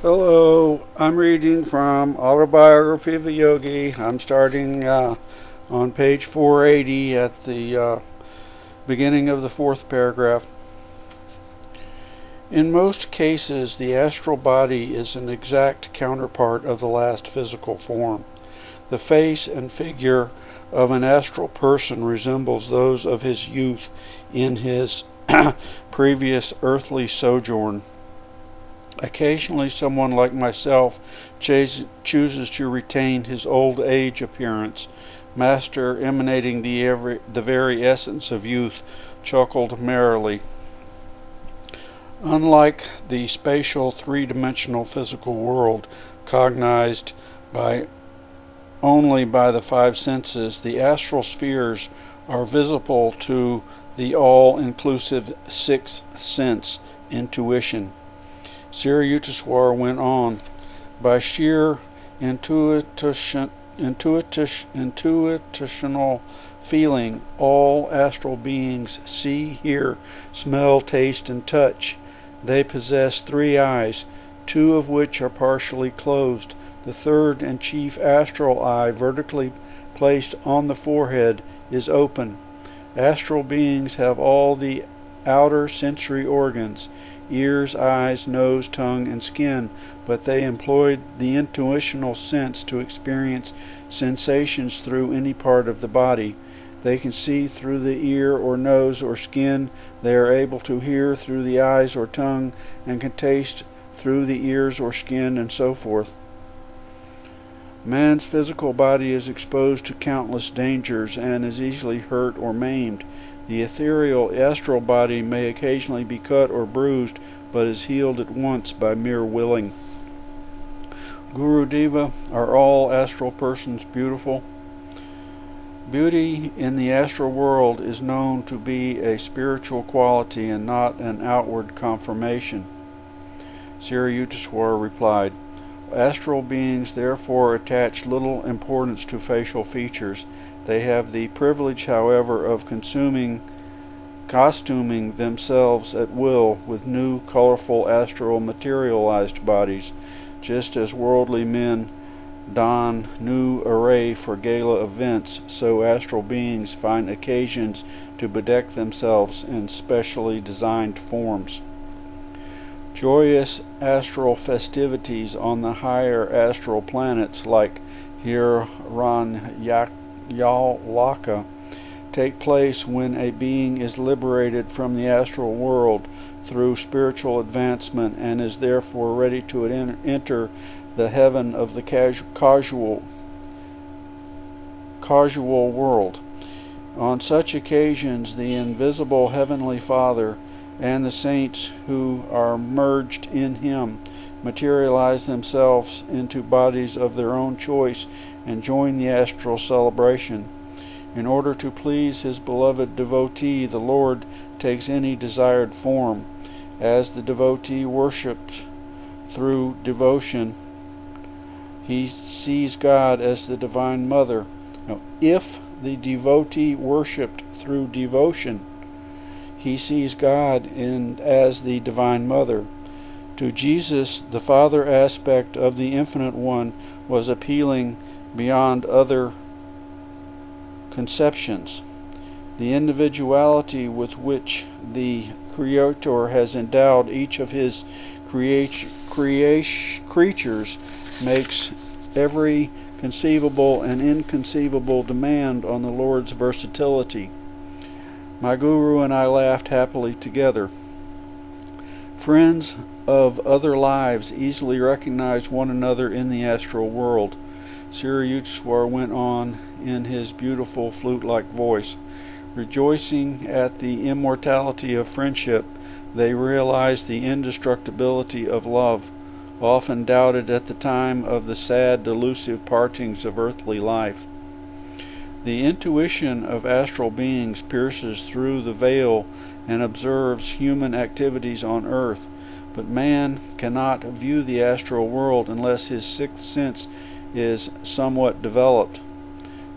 Hello, I'm reading from Autobiography of a Yogi. I'm starting on page 480 at the beginning of the fourth paragraph. In most cases, the astral body is an exact counterpart of the last physical form. The face and figure of an astral person resembles those of his youth in his previous earthly sojourn. Occasionally, someone like myself chooses to retain his old age appearance. Master, emanating the very essence of youth, chuckled merrily. Unlike the spatial three-dimensional physical world, cognized only by the five senses, the astral spheres are visible to the all-inclusive sixth sense, intuition. Sri Yukteswar went on, by sheer intuitional feeling, all astral beings see, hear, smell, taste, and touch. They possess three eyes, two of which are partially closed. The third and chief astral eye, vertically placed on the forehead, is open. Astral beings have all the outer sensory organs, ears, eyes, nose, tongue, and skin, but they employ the intuitional sense to experience sensations through any part of the body. They can see through the ear or nose or skin. They are able to hear through the eyes or tongue, and can taste through the ears or skin, and so forth. Man's physical body is exposed to countless dangers and is easily hurt or maimed. The ethereal astral body may occasionally be cut or bruised, but is healed at once by mere willing. Gurudeva, are all astral persons beautiful? Beauty in the astral world is known to be a spiritual quality and not an outward conformation. Sri Yukteswar replied, astral beings therefore attach little importance to facial features. They have the privilege, however, of costuming themselves at will with new, colorful, astral materialized bodies, just as worldly men don new array for gala events, so astral beings find occasions to bedeck themselves in specially designed forms. Joyous astral festivities on the higher astral planets like Hiranyalaka take place when a being is liberated from the astral world through spiritual advancement and is therefore ready to enter the heaven of the casual world. On such occasions, the invisible Heavenly Father and the saints who are merged in Him materialize themselves into bodies of their own choice and join the astral celebration. In order to please His beloved devotee, the Lord takes any desired form. As the devotee worshipped through devotion, he sees God as the Divine Mother. Now, if the devotee worshipped through devotion, he sees God as the Divine Mother. To Jesus, the Father aspect of the Infinite One was appealing beyond other conceptions. The individuality with which the Creator has endowed each of His creatures makes every conceivable and inconceivable demand on the Lord's versatility. My Guru and I laughed happily together. Friends of other lives easily recognize one another in the astral world. Sri Yukteswar went on in his beautiful flute-like voice. Rejoicing at the immortality of friendship, they realize the indestructibility of love, often doubted at the time of the sad, delusive partings of earthly life. The intuition of astral beings pierces through the veil and observes human activities on earth, but man cannot view the astral world unless his sixth sense is somewhat developed.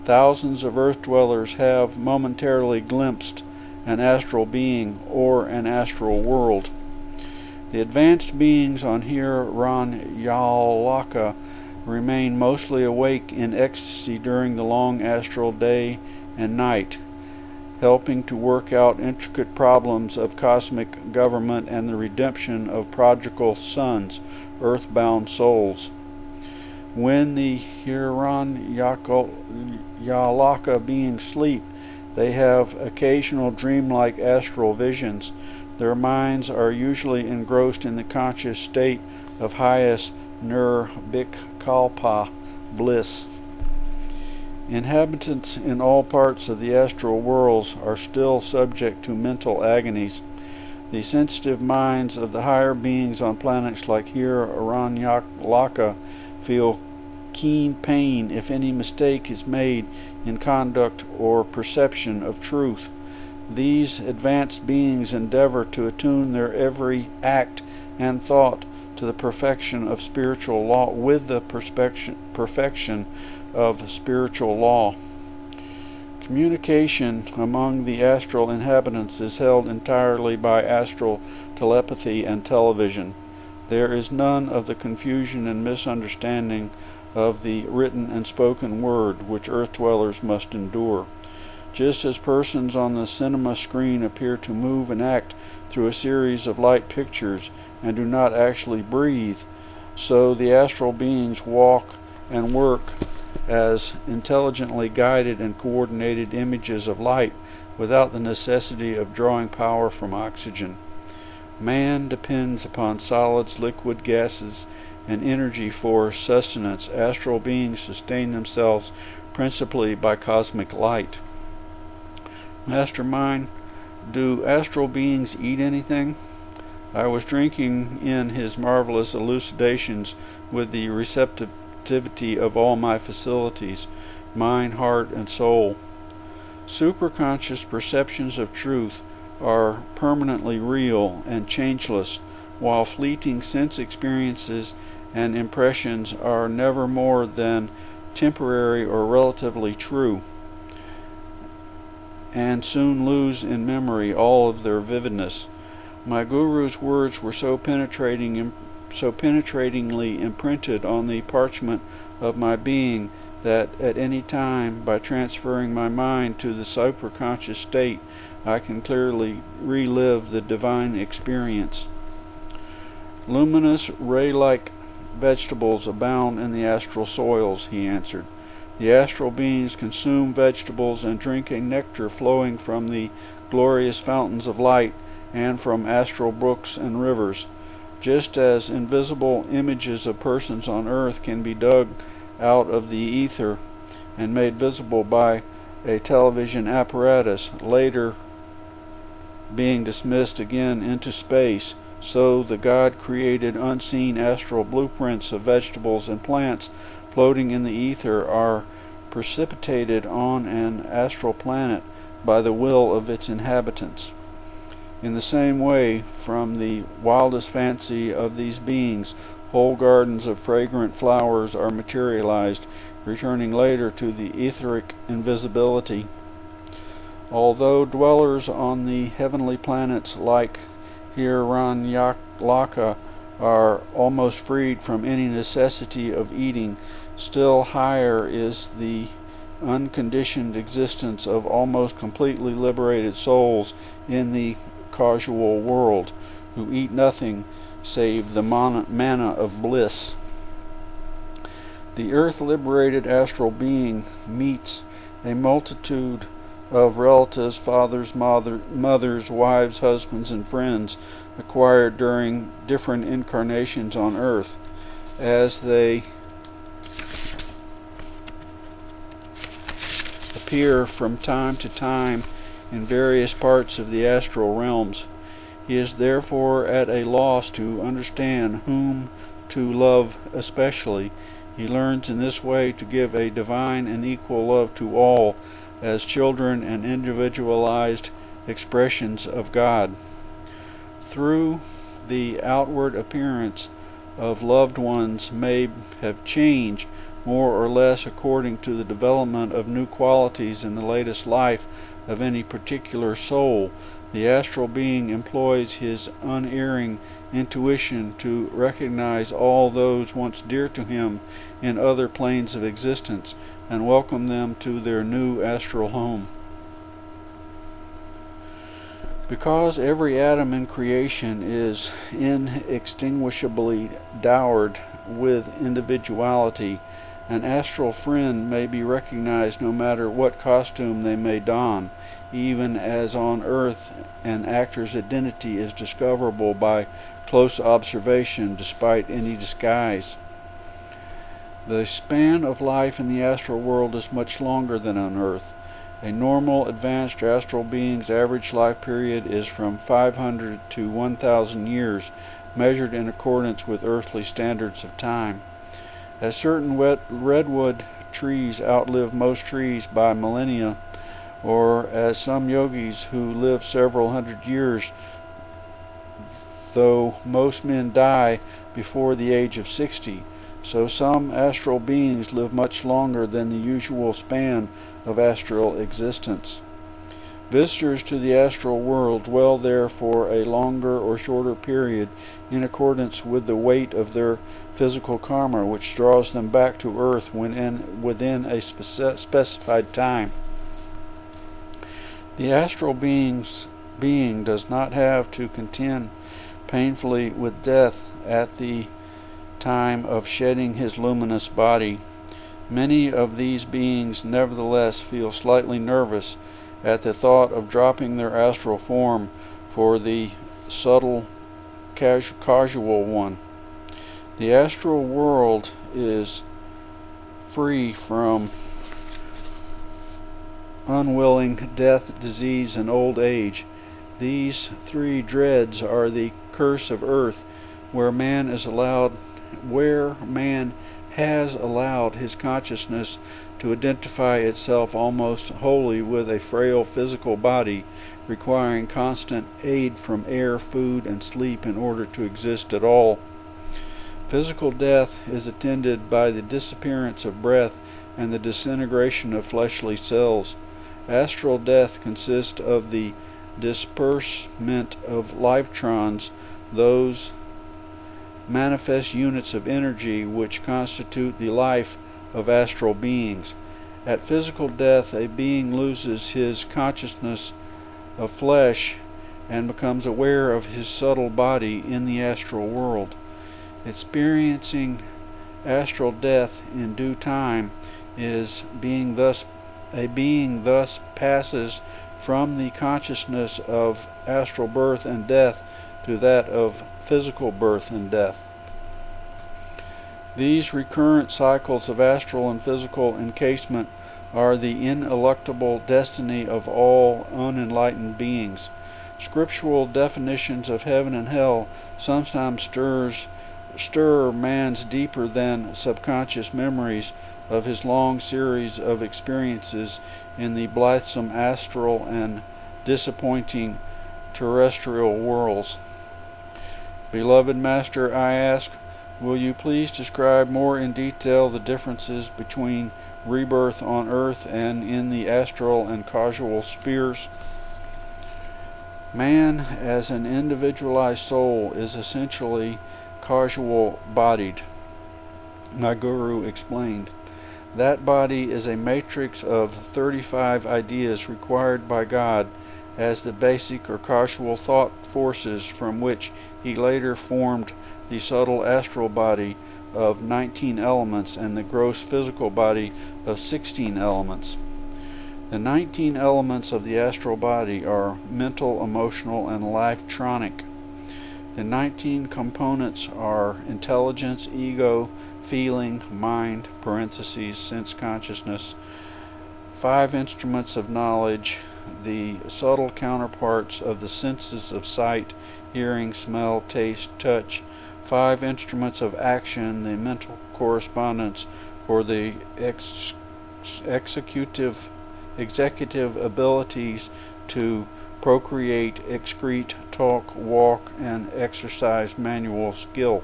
Thousands of earth dwellers have momentarily glimpsed an astral being or an astral world. The advanced beings on Hiranyalaka remain mostly awake in ecstasy during the long astral day and night, helping to work out intricate problems of cosmic government and the redemption of prodigal sons, earthbound souls. When the Hiranyalaka beings sleep, they have occasional dreamlike astral visions. Their minds are usually engrossed in the conscious state of highest nirvikalpa bliss. Inhabitants in all parts of the astral worlds are still subject to mental agonies. The sensitive minds of the higher beings on planets like Hiranyalaka feel keen pain if any mistake is made in conduct or perception of truth. These advanced beings endeavor to attune their every act and thought to the perfection of spiritual law with the perfection of spiritual law. Communication among the astral inhabitants is held entirely by astral telepathy and television. There is none of the confusion and misunderstanding of the written and spoken word which earth dwellers must endure. Just as persons on the cinema screen appear to move and act through a series of light pictures and do not actually breathe, so the astral beings walk and work as intelligently guided and coordinated images of light without the necessity of drawing power from oxygen. Man depends upon solids, liquid, gases, and energy for sustenance. Astral beings sustain themselves principally by cosmic light. Mastermind, do astral beings eat anything? I was drinking in his marvelous elucidations with the receptivity of all my faculties, mind, heart, and soul. Superconscious perceptions of truth are permanently real and changeless, while fleeting sense experiences and impressions are never more than temporary or relatively true, and soon lose in memory all of their vividness. My Guru's words were so penetratingly imprinted on the parchment of my being that at any time, by transferring my mind to the superconscious state, I can clearly relive the divine experience. Luminous, ray-like vegetables abound in the astral soils, he answered. The astral beings consume vegetables and drink a nectar flowing from the glorious fountains of light and from astral brooks and rivers. Just as invisible images of persons on earth can be dug out of the ether and made visible by a television apparatus, later being dismissed again into space, so the God-created unseen astral blueprints of vegetables and plants floating in the ether are precipitated on an astral planet by the will of its inhabitants. In the same way, from the wildest fancy of these beings, whole gardens of fragrant flowers are materialized, returning later to the etheric invisibility. Although dwellers on the heavenly planets like Hiranyalaka are almost freed from any necessity of eating, still higher is the unconditioned existence of almost completely liberated souls in the causal world, who eat nothing save the manna of bliss. The earth-liberated astral being meets a multitude of relatives, fathers, mothers, wives, husbands, and friends acquired during different incarnations on earth. As they appear from time to time in various parts of the astral realms, he is therefore at a loss to understand whom to love especially. He learns in this way to give a divine and equal love to all, as children and individualized expressions of God. Through the outward appearance of loved ones may have changed more or less according to the development of new qualities in the latest life of any particular soul, The astral being employs his unerring intuition to recognize all those once dear to him in other planes of existence and welcome them to their new astral home. Because every atom in creation is inextinguishably dowered with individuality, an astral friend may be recognized no matter what costume they may don, even as on Earth an actor's identity is discoverable by close observation despite any disguise. The span of life in the astral world is much longer than on Earth. A normal advanced astral being's average life period is from 500 to 1,000 years, measured in accordance with earthly standards of time. As certain redwood trees outlive most trees by millennia, or as some yogis who live several hundred years, though most men die before the age of 60, so some astral beings live much longer than the usual span of astral existence. Visitors to the astral world dwell there for a longer or shorter period in accordance with the weight of their physical karma, which draws them back to earth within a specified time. The astral being does not have to contend painfully with death at the time of shedding his luminous body. Many of these beings nevertheless feel slightly nervous at the thought of dropping their astral form for the subtle casual one. The astral world is free from unwilling death, disease, and old age. These three dreads are the curse of earth, where man has allowed his consciousness to identify itself almost wholly with a frail physical body, requiring constant aid from air, food, and sleep in order to exist at all. Physical death is attended by the disappearance of breath and the disintegration of fleshly cells. Astral death consists of the disbursement of lifetrons, those manifest units of energy which constitute the life of astral beings. At physical death, a being loses his consciousness of flesh and becomes aware of his subtle body in the astral world. Experiencing astral death in due time is a being thus passes from the consciousness of astral birth and death to that of physical birth and death. These recurrent cycles of astral and physical encasement are the ineluctable destiny of all unenlightened beings. Scriptural definitions of heaven and hell sometimes stir man's deeper than subconscious memories of his long series of experiences in the blithesome astral and disappointing terrestrial worlds. Beloved Master, I ask, will you please describe more in detail the differences between rebirth on earth and in the astral and causal spheres? Man, as an individualized soul, is essentially causal-bodied. My guru explained. That body is a matrix of 35 ideas required by God as the basic or causal thought forces from which he later formed the subtle astral body of 19 elements and the gross physical body of 16 elements. The 19 elements of the astral body are mental, emotional, and lifetronic. The 19 components are intelligence, ego, feeling, mind, sense consciousness, 5 instruments of knowledge, the subtle counterparts of the senses of sight, hearing, smell, taste, touch, 5 instruments of action, the mental correspondence for the executive abilities to procreate, excrete, talk, walk, and exercise manual skill,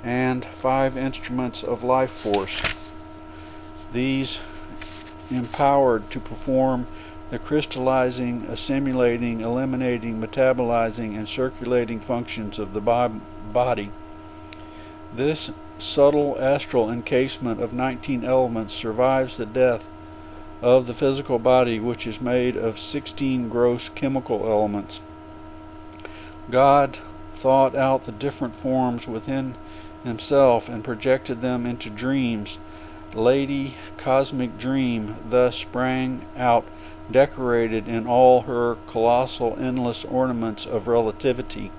and 5 instruments of life force. These empowered to perform the crystallizing, assimilating, eliminating, metabolizing, and circulating functions of the body. This subtle astral encasement of 19 elements survives the death of the physical body, which is made of 16 gross chemical elements. God thought out the different forms within himself and projected them into dreams. Lady Cosmic Dream thus sprang out, decorated in all her colossal endless ornaments of relativity.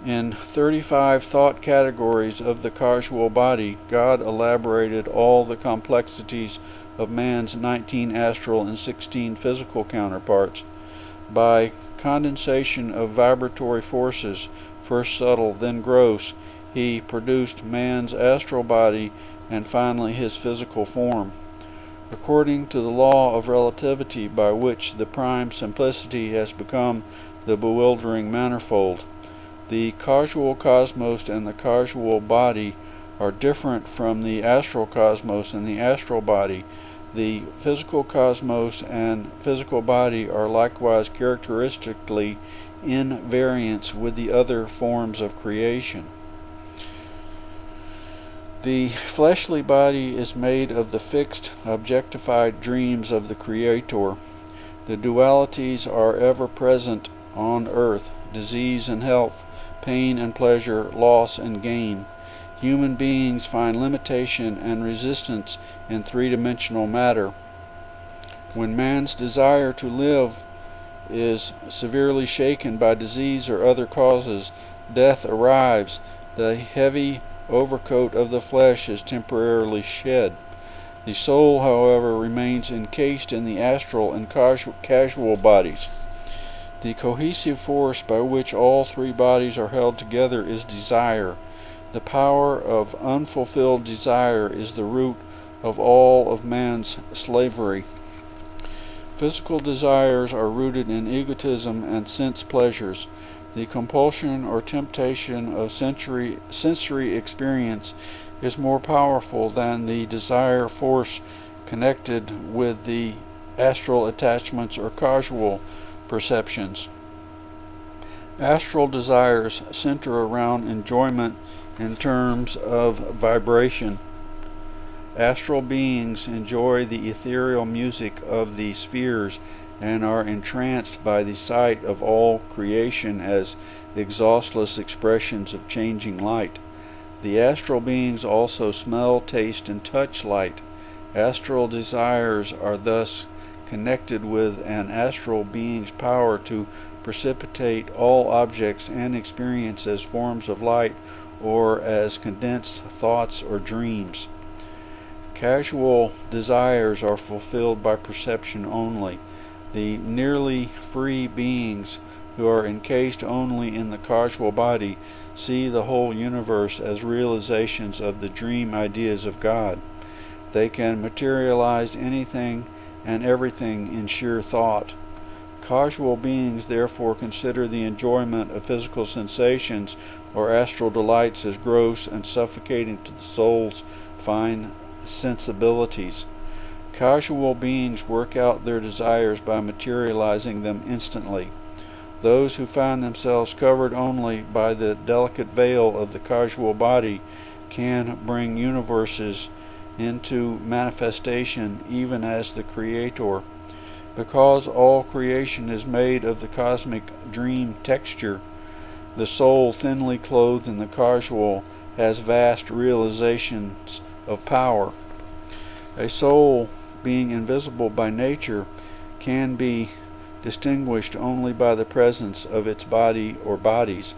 In 35 thought categories of the causal body, God elaborated all the complexities of man's 19 astral and 16 physical counterparts. By condensation of vibratory forces, first subtle, then gross, he produced man's astral body and finally his physical form. According to the law of relativity, by which the prime simplicity has become the bewildering manifold, the causal cosmos and the causal body are different from the astral cosmos and the astral body. The physical cosmos and physical body are likewise characteristically in variance with the other forms of creation. The fleshly body is made of the fixed, objectified dreams of the Creator. The dualities are ever present on earth: disease and health, pain and pleasure, loss and gain. Human beings find limitation and resistance in three-dimensional matter. When man's desire to live is severely shaken by disease or other causes, death arrives. The heavy overcoat of the flesh is temporarily shed. The soul, however, remains encased in the astral and causal bodies. The cohesive force by which all three bodies are held together is desire. The power of unfulfilled desire is the root of all of man's slavery. Physical desires are rooted in egotism and sense pleasures. The compulsion or temptation of sensory experience is more powerful than the desire force connected with the astral attachments or causal perceptions. Astral desires center around enjoyment in terms of vibration. Astral beings enjoy the ethereal music of the spheres and are entranced by the sight of all creation as exhaustless expressions of changing light. The astral beings also smell, taste, and touch light. Astral desires are thus connected with an astral being's power to precipitate all objects and experience as forms of light or as condensed thoughts or dreams. Casual desires are fulfilled by perception only. The nearly free beings who are encased only in the causal body see the whole universe as realizations of the dream ideas of God. They can materialize anything and everything in sheer thought. Causal beings therefore consider the enjoyment of physical sensations or astral delights as gross and suffocating to the soul's fine sensibilities. Causal beings work out their desires by materializing them instantly. Those who find themselves covered only by the delicate veil of the causal body can bring universes into manifestation even as the Creator. Because all creation is made of the cosmic dream texture, the soul thinly clothed in the causal has vast realizations of power. A soul, being invisible by nature, can be distinguished only by the presence of its body or bodies.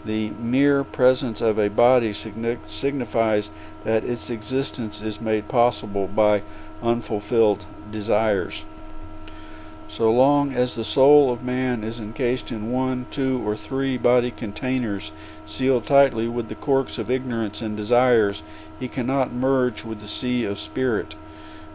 The mere presence of a body signifies that its existence is made possible by unfulfilled desires. So long as the soul of man is encased in 1, 2, or 3 body containers, sealed tightly with the corks of ignorance and desires, he cannot merge with the sea of spirit.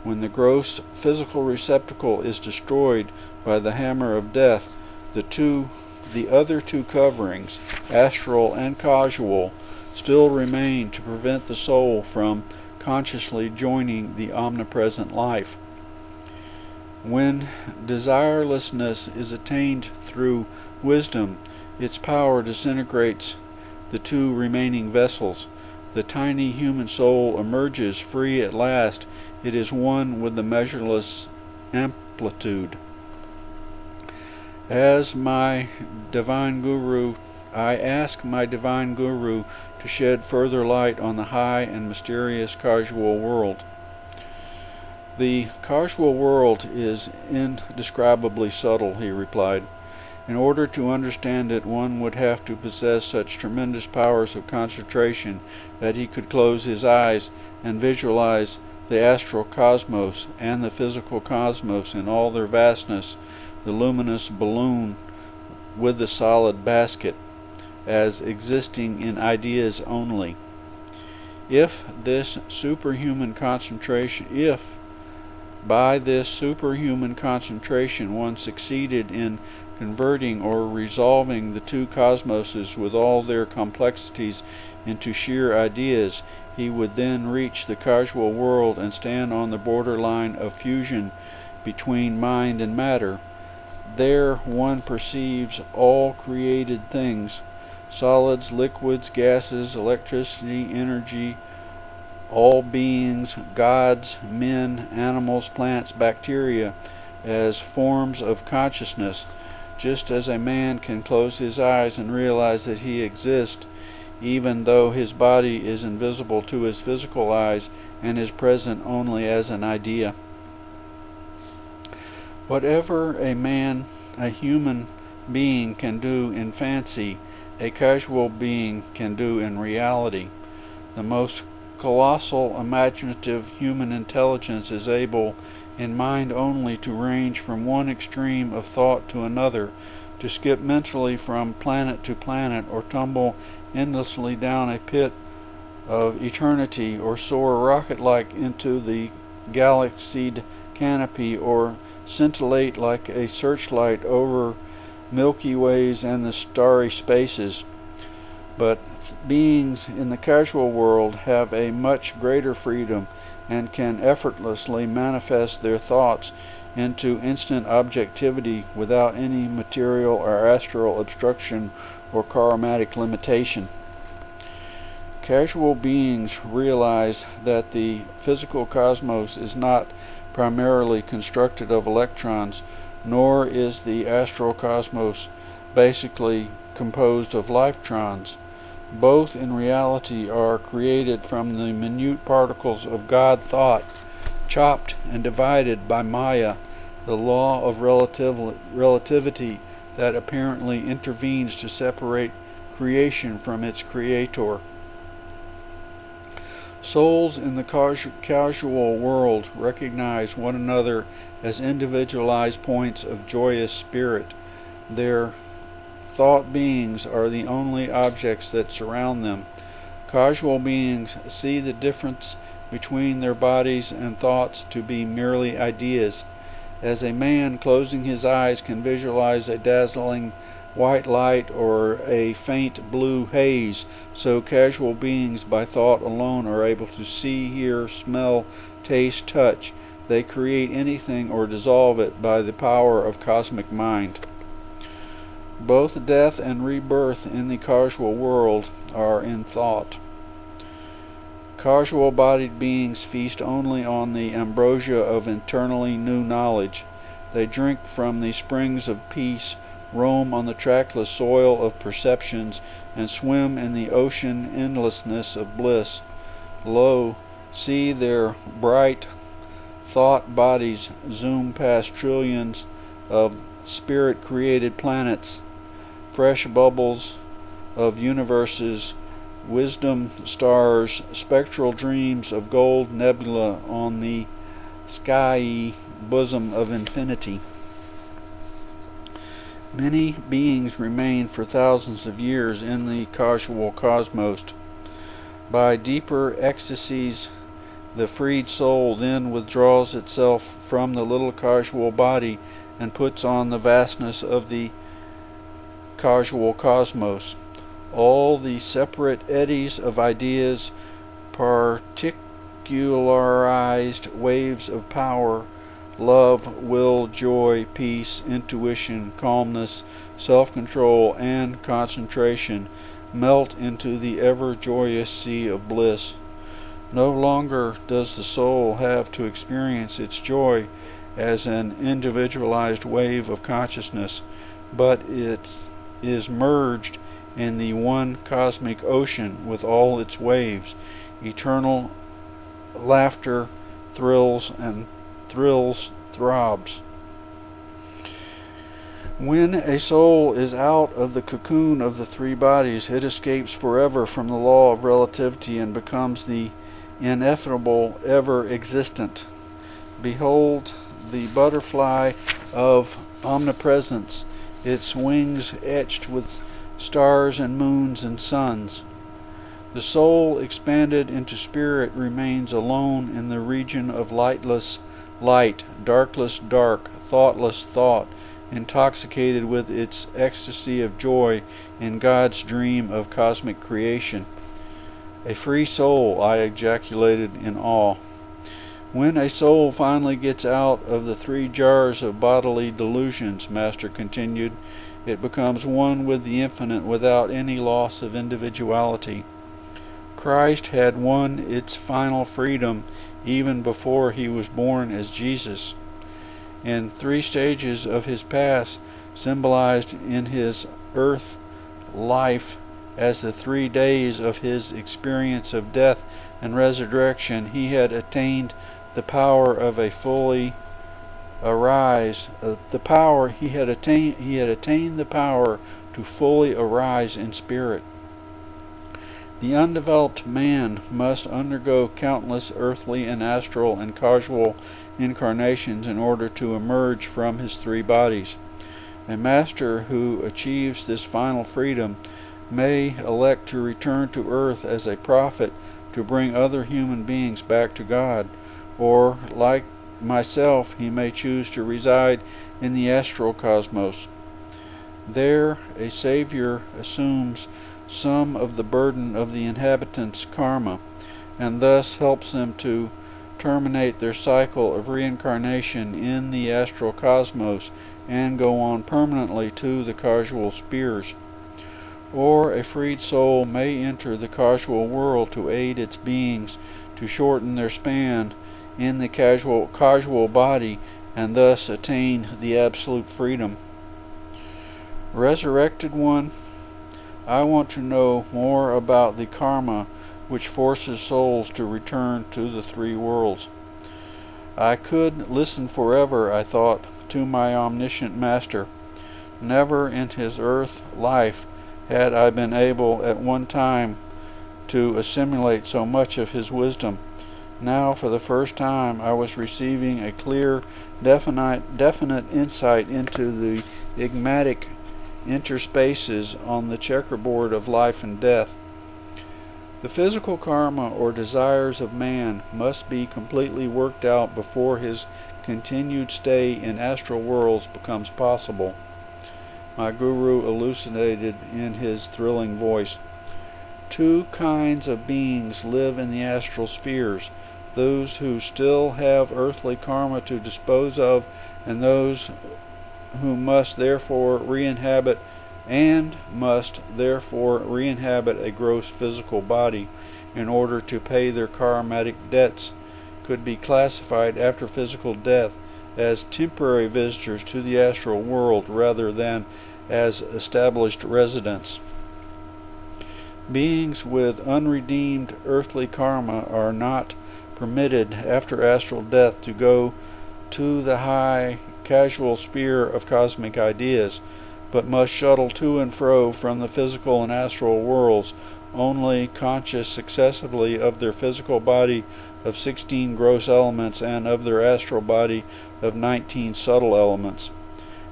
When the gross physical receptacle is destroyed by the hammer of death, the other two coverings, astral and causal, still remain to prevent the soul from consciously joining the omnipresent life. When desirelessness is attained through wisdom, its power disintegrates the two remaining vessels. The tiny human soul emerges free at last. It is one with the measureless amplitude. As my divine guru, I ask my divine guru to shed further light on the high and mysterious causal world. The causal world is indescribably subtle, he replied. In order to understand it, one would have to possess such tremendous powers of concentration that he could close his eyes and visualize the astral cosmos and the physical cosmos in all their vastness, the luminous balloon with the solid basket, as existing in ideas only. If by this superhuman concentration one succeeded in converting or resolving the two cosmoses with all their complexities into sheer ideas, he would then reach the causal world and stand on the borderline of fusion between mind and matter. There one perceives all created things, solids, liquids, gases, electricity, energy, all beings, gods, men, animals, plants, bacteria, as forms of consciousness, just as a man can close his eyes and realize that he exists, even though his body is invisible to his physical eyes and is present only as an idea. Whatever a human being can do in fancy, a causal being can do in reality. The most colossal imaginative human intelligence is able, in mind only, to range from one extreme of thought to another, to skip mentally from planet to planet, or tumble endlessly down a pit of eternity, or soar rocket-like into the galaxied canopy, or scintillate like a searchlight over Milky Ways and the starry spaces. But beings in the causal world have a much greater freedom and can effortlessly manifest their thoughts into instant objectivity without any material or astral obstruction or chromatic limitation. Causal beings realize that the physical cosmos is not primarily constructed of electrons, nor is the astral cosmos basically composed of lifetrons. Both in reality are created from the minute particles of God thought, chopped and divided by Maya, the law of relativity that apparently intervenes to separate creation from its creator. Souls in the causal world recognize one another as individualized points of joyous spirit. Their thought beings are the only objects that surround them. Causal beings see the difference between their bodies and thoughts to be merely ideas. As a man closing his eyes can visualize a dazzling white light or a faint blue haze, so causal beings by thought alone are able to see, hear, smell, taste, touch. They create anything or dissolve it by the power of cosmic mind. Both death and rebirth in the causal world are in thought. Causal-bodied beings feast only on the ambrosia of eternally new knowledge. They drink from the springs of peace, roam on the trackless soil of perceptions, and swim in the ocean endlessness of bliss. Lo, see their bright thought bodies zoom past trillions of spirit-created planets, fresh bubbles of universes, wisdom stars, spectral dreams of gold nebula on the skyey bosom of infinity. Many beings remain for thousands of years in the causal cosmos. By deeper ecstasies, the freed soul then withdraws itself from the little causal body and puts on the vastness of the causal cosmos. All the separate eddies of ideas, particularized waves of power, love, will, joy, peace, intuition, calmness, self-control, and concentration melt into the ever-joyous sea of bliss. No longer does the soul have to experience its joy as an individualized wave of consciousness, but it is merged in the one cosmic ocean with all its waves, eternal laughter, thrills, and throbs. When a soul is out of the cocoon of the three bodies, it escapes forever from the law of relativity and becomes the ineffable, ever existent. Behold the butterfly of omnipresence, its wings etched with stars and moons and suns. The soul expanded into spirit remains alone in the region of lightless light, darkless dark, thoughtless thought, intoxicated with its ecstasy of joy in God's dream of cosmic creation. A free soul, I ejaculated in awe. When a soul finally gets out of the 3 jars of bodily delusions, Master continued, it becomes one with the infinite without any loss of individuality. Christ had won its final freedom even before he was born as Jesus. In 3 stages of his past, symbolized in his earth life as the 3 days of his experience of death and resurrection, he had attained the power of a fully arise. He had attained the power to fully arise in spirit. The undeveloped man must undergo countless earthly and astral and causal incarnations in order to emerge from his 3 bodies. A master who achieves this final freedom may elect to return to earth as a prophet to bring other human beings back to God, or, like myself, he may choose to reside in the astral cosmos. There, a savior assumes some of the burden of the inhabitants' karma, and thus helps them to terminate their cycle of reincarnation in the astral cosmos and go on permanently to the causal spheres. Or a freed soul may enter the causal world to aid its beings to shorten their span in the causal body and thus attain the absolute freedom. Resurrected one, I want to know more about the karma which forces souls to return to the 3 worlds. I could listen forever, I thought, to my omniscient master. Never in his earth life had I been able at one time to assimilate so much of his wisdom. Now, for the first time, I was receiving a clear, definite insight into the enigmatic interspaces on the checkerboard of life and death. The physical karma or desires of man must be completely worked out before his continued stay in astral worlds becomes possible. My guru elucidated in his thrilling voice. 2 kinds of beings live in the astral spheres, those who still have earthly karma to dispose of, and those who must therefore re-inhabit a gross physical body in order to pay their karmatic debts, could be classified after physical death as temporary visitors to the astral world rather than as established residents. Beings with unredeemed earthly karma are not permitted after astral death to go to the high causal sphere of cosmic ideas, but must shuttle to and fro from the physical and astral worlds, only conscious successively of their physical body of 16 gross elements and of their astral body of 19 subtle elements.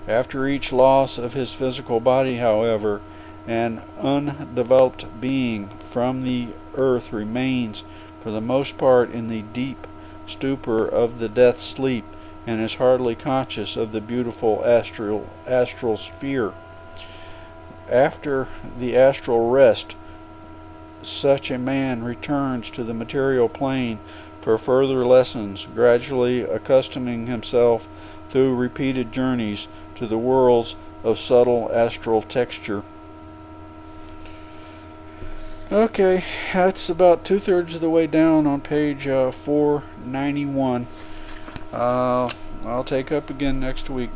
After each loss of his physical body, however, an undeveloped being from the earth remains for the most part in the deep stupor of the death sleep, and is hardly conscious of the beautiful astral sphere. After the astral rest, such a man returns to the material plane for further lessons, gradually accustoming himself through repeated journeys to the worlds of subtle astral texture. Okay, that's about 2/3 of the way down on page 491. I'll take up again next week.